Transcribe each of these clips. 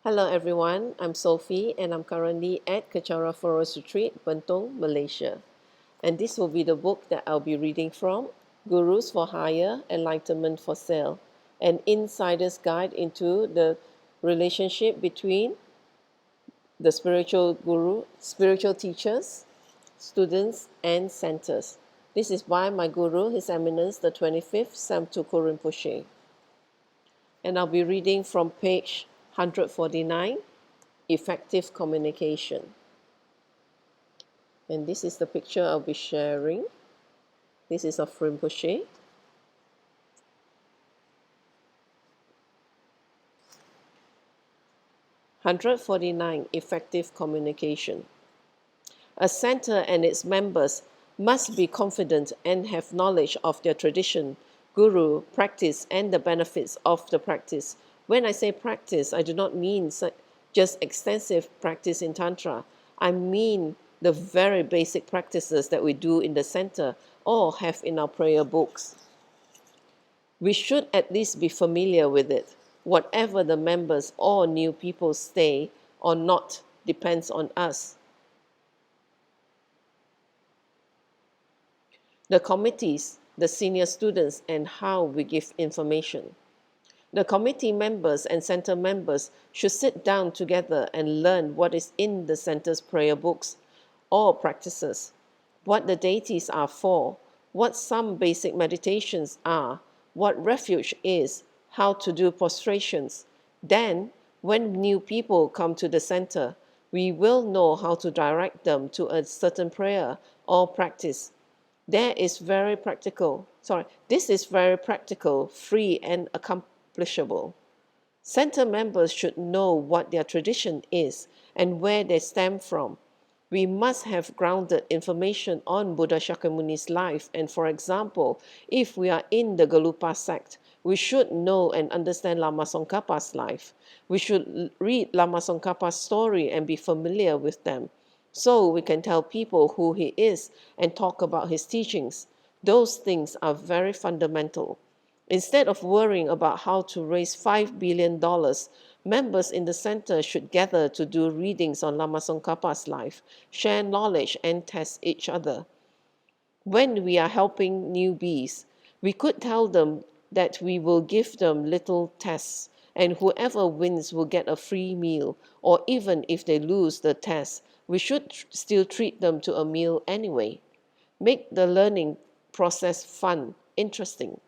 Hello everyone, I'm Sophie and I'm currently at Kecara Forest Retreat, Bentong, Malaysia. And this will be the book that I'll be reading from, Gurus for Hire, Enlightenment for Sale, an insider's guide into the relationship between the spiritual guru, spiritual teachers, students, and centers. This is by my guru, His Eminence, the 25th Samtuko Rinpoche. And I'll be reading from page 149. Effective communication. And this is the picture I'll be sharing. This is of Rinpoche. Effective communication. A center and its members must be confident and have knowledge of their tradition, guru, practice, and the benefits of the practice. When I say practice, I do not mean just extensive practice in Tantra. I mean the very basic practices that we do in the center or have in our prayer books. We should at least be familiar with it. Whatever the members or new people stay or not depends on us. The committees, the senior students, and how we give information. The committee members and center members should sit down together and learn what is in the center's prayer books or practices, what the deities are for, what some basic meditations are, what refuge is, how to do prostrations. Then, when new people come to the center, we will know how to direct them to a certain prayer or practice. This is very practical, free and accomplishable. Center members should know what their tradition is and where they stem from. We must have grounded information on Buddha Shakyamuni's life, and for example, if we are in the Galupa sect, we should know and understand Lama Tsongkhapa's life. We should read Lama Tsongkhapa's story and be familiar with them, so we can tell people who he is and talk about his teachings. Those things are very fundamental. Instead of worrying about how to raise $5 billion, members in the center should gather to do readings on Lama Tsongkhapa's life, share knowledge, and test each other. When we are helping newbies, we could tell them that we will give them little tests, and whoever wins will get a free meal, or even if they lose the test, we should still treat them to a meal anyway. Make the learning process fun, interesting.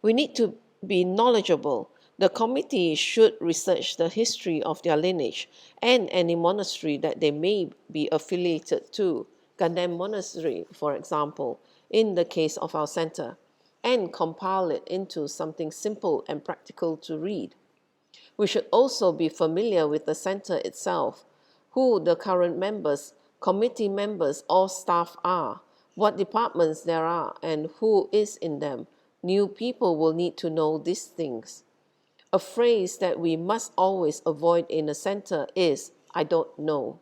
We need to be knowledgeable. The committee should research the history of their lineage and any monastery that they may be affiliated to, Gandham Monastery, for example, in the case of our center, and compile it into something simple and practical to read. We should also be familiar with the center itself, who the current members, committee members, or staff are, what departments there are, and who is in them. New people will need to know these things. A phrase that we must always avoid in a center is, I don't know.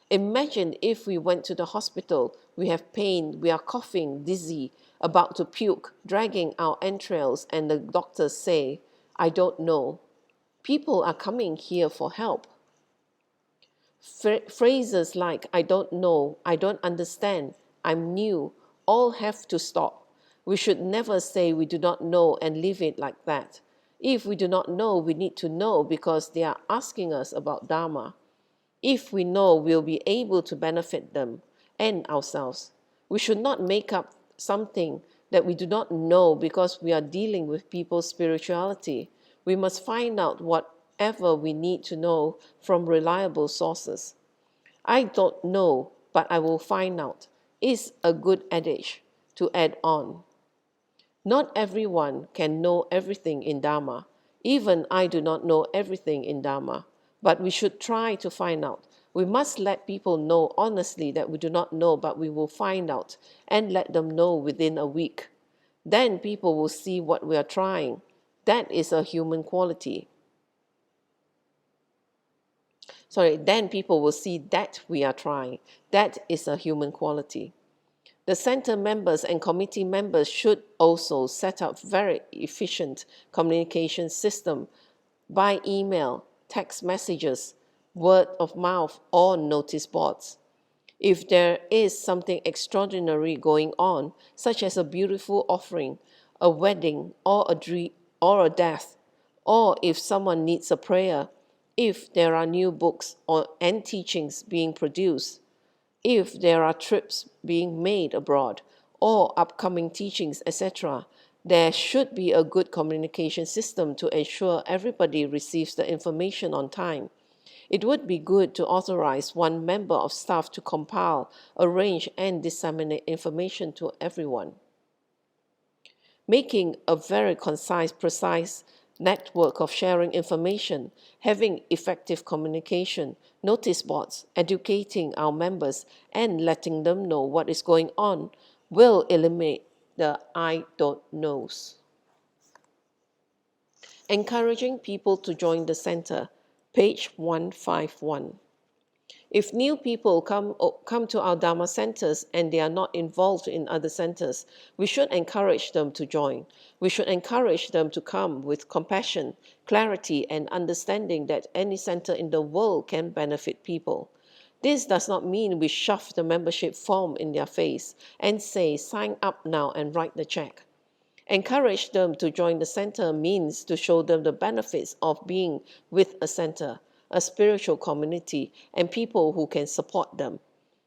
Imagine if we went to the hospital, we have pain, we are coughing, dizzy, about to puke, dragging our entrails, and the doctors say, I don't know. People are coming here for help. Phrases like, I don't know, I don't understand, I'm new, all have to stop. We should never say we do not know and leave it like that. If we do not know, we need to know because they are asking us about Dharma. If we know, we'll be able to benefit them and ourselves. We should not make up something that we do not know because we are dealing with people's spirituality. We must find out whatever we need to know from reliable sources. I don't know, but I will find out is a good adage to add on. Not everyone can know everything in Dharma. Even I do not know everything in Dharma, but we should try to find out. We must let people know honestly that we do not know, but we will find out and let them know within a week. Then people will see what we are trying. That is a human quality. Then people will see that we are trying. That is a human quality. The center members and committee members should also set up very efficient communication system by email, text messages, word of mouth, or notice boards. If there is something extraordinary going on, such as a beautiful offering, a wedding, or or a death, or if someone needs a prayer, if there are new books and teachings being produced, if there are trips being made abroad, or upcoming teachings, etc., there should be a good communication system to ensure everybody receives the information on time. It would be good to authorize one member of staff to compile, arrange, and disseminate information to everyone. Making a very concise, precise network of sharing information, having effective communication, notice boards, educating our members, and letting them know what is going on will eliminate the I don't knows. Encouraging people to join the center, page 151. If new people come to our Dharma centers and they are not involved in other centers, we should encourage them to join. We should encourage them to come with compassion, clarity, and understanding that any center in the world can benefit people. This does not mean we shove the membership form in their face and say, sign up now and write the check. Encourage them to join the center means to show them the benefits of being with a center, a spiritual community, and people who can support them.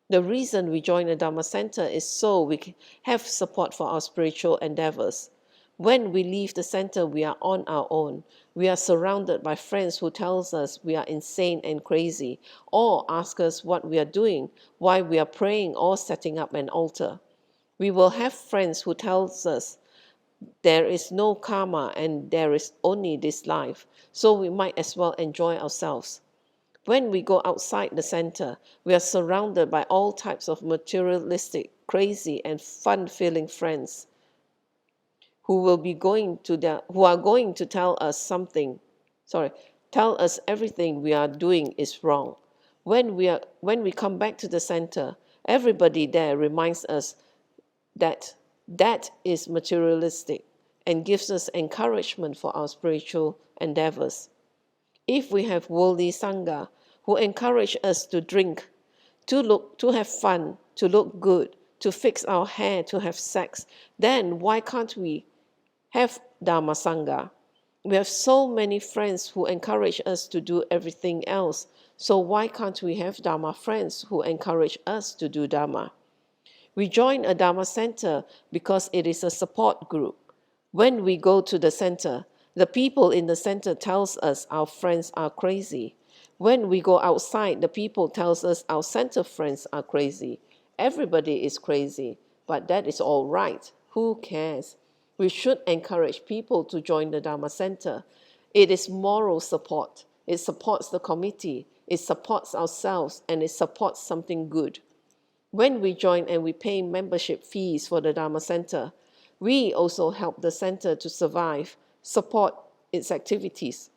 The reason we join a Dharma center is so we can have support for our spiritual endeavors. When we leave the center, we are on our own. We are surrounded by friends who tells us we are insane and crazy, or ask us what we are doing, why we are praying or setting up an altar. We will have friends who tells us there is no karma and there is only this life, so we might as well enjoy ourselves. When we go outside the center, we are surrounded by all types of materialistic, crazy, and fun-feeling friends who are going to tell us everything we are doing is wrong. When we come back to the center, everybody there reminds us that that is materialistic and gives us encouragement for our spiritual endeavors. If we have worldly sangha who encourage us to drink, to have fun, to look good, to fix our hair, to have sex, then why can't we have Dharma Sangha? We have so many friends who encourage us to do everything else, so why can't we have Dharma friends who encourage us to do Dharma? We join a Dharma center because it is a support group. When we go to the center, the people in the center tells us our friends are crazy. When we go outside, the people tells us our center friends are crazy. Everybody is crazy, but that is all right. Who cares? We should encourage people to join the Dharma center. It is moral support. It supports the committee. It supports ourselves, and it supports something good. When we join and we pay membership fees for the Dharma Center, we also help the center to survive, support its activities.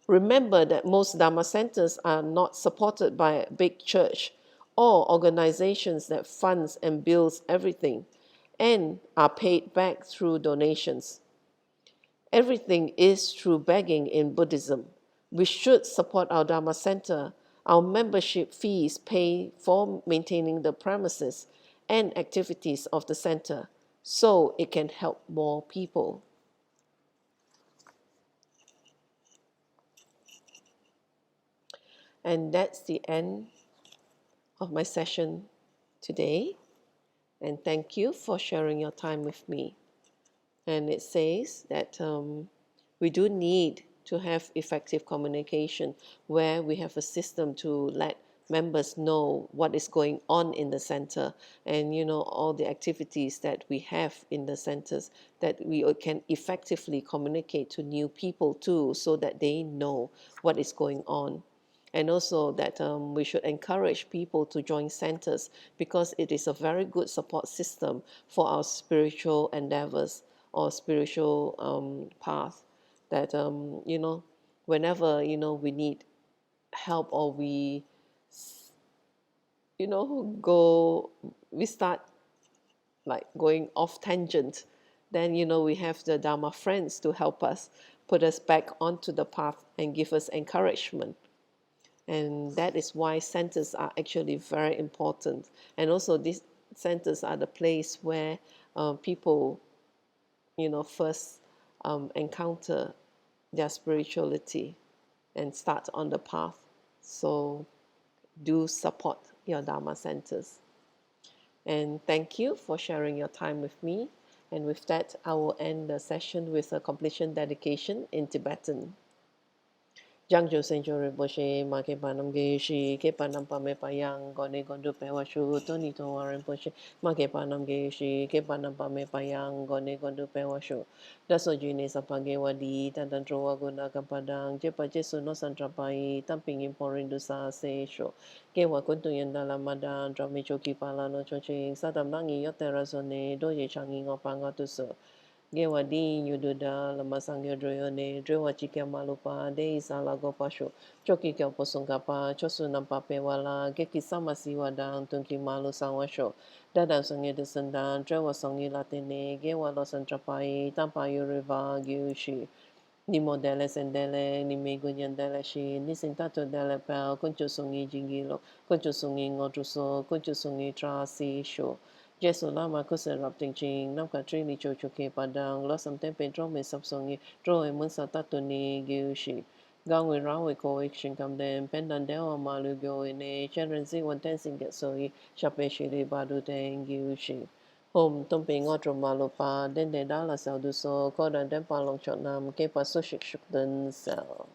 Remember that most Dharma centers are not supported by a big church or organizations that funds and builds everything and are paid back through donations. Everything is through begging in Buddhism. We should support our Dharma Center. Our membership fees pay for maintaining the premises and activities of the center so it can help more people. And that's the end of my session today. And thank you for sharing your time with me. And it says that we do need to have effective communication where we have a system to let members know what is going on in the center and all the activities that we have in the centers, that we can effectively communicate to new people too, so that they know what is going on. And also that we should encourage people to join centers because it is a very good support system for our spiritual endeavors or spiritual path, that whenever we need help, or we we start like going off tangent, then we have the Dharma friends to help us. put us back onto the path and give us encouragement. And that is why centers are actually very important. And also these centers are the place where people, first encounter their spirituality and start on the path. So do support your Dharma centers. And thank you for sharing your time with me. And with that, I will end the session with a completion dedication in Tibetan. Jangjo Senjo Rinpoche, Make Panam Geishi, Ke Panam Pame Payang, Gone Gondo Pewashu, Tony Towa Rinpoche, Make Panam Geishi, Ke Panam Pame Payang, Gone Gondo Pewashu, Daso Juni Sapage Wadi, Tantantro Waguna Kapadang, Jepa Jesu no Santrapai, Tamping in Porindusa Se Sho, Ke Wakuntu Yandala Madan, Dramicho Kipala no Choching, Satam Nangi Yotera Zone, Doye Changi Opanga Tuso. Gewa di yududa lamasang yodroyone drewa chikia malupa de isala gopasho choki kyo posongkapa chosu nampa pewala geki samasi wadang tunki malu sangwasho dadan songi desendan drewa songi latene gewa losantrapai tampa yuriva gyushi ni modele sendele ni megunyandele shi ni sintato dele pel kuncho songi jingilo kuncho songi ngodruso kuncho songi trasi sho Jesu lama kusen rap ting ching nam ka tri ni cho cho ke padang lo sam tem pe dro me sap songi dro e mun sa tatu ni giu shi gang we ra we ko ik shin kam den pen dan de wa ma lu gyo e ne chen ren si wan ten sing get so yi sha pe shi ri ba du ten giu shi hom tom pe ngo tro ma lo pa den de da la sa du so ko dan den pa long chot nam ke pa so shik shuk den sel.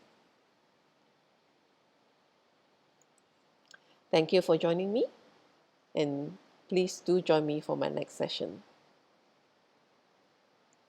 Thank you for joining me, and please do join me for my next session.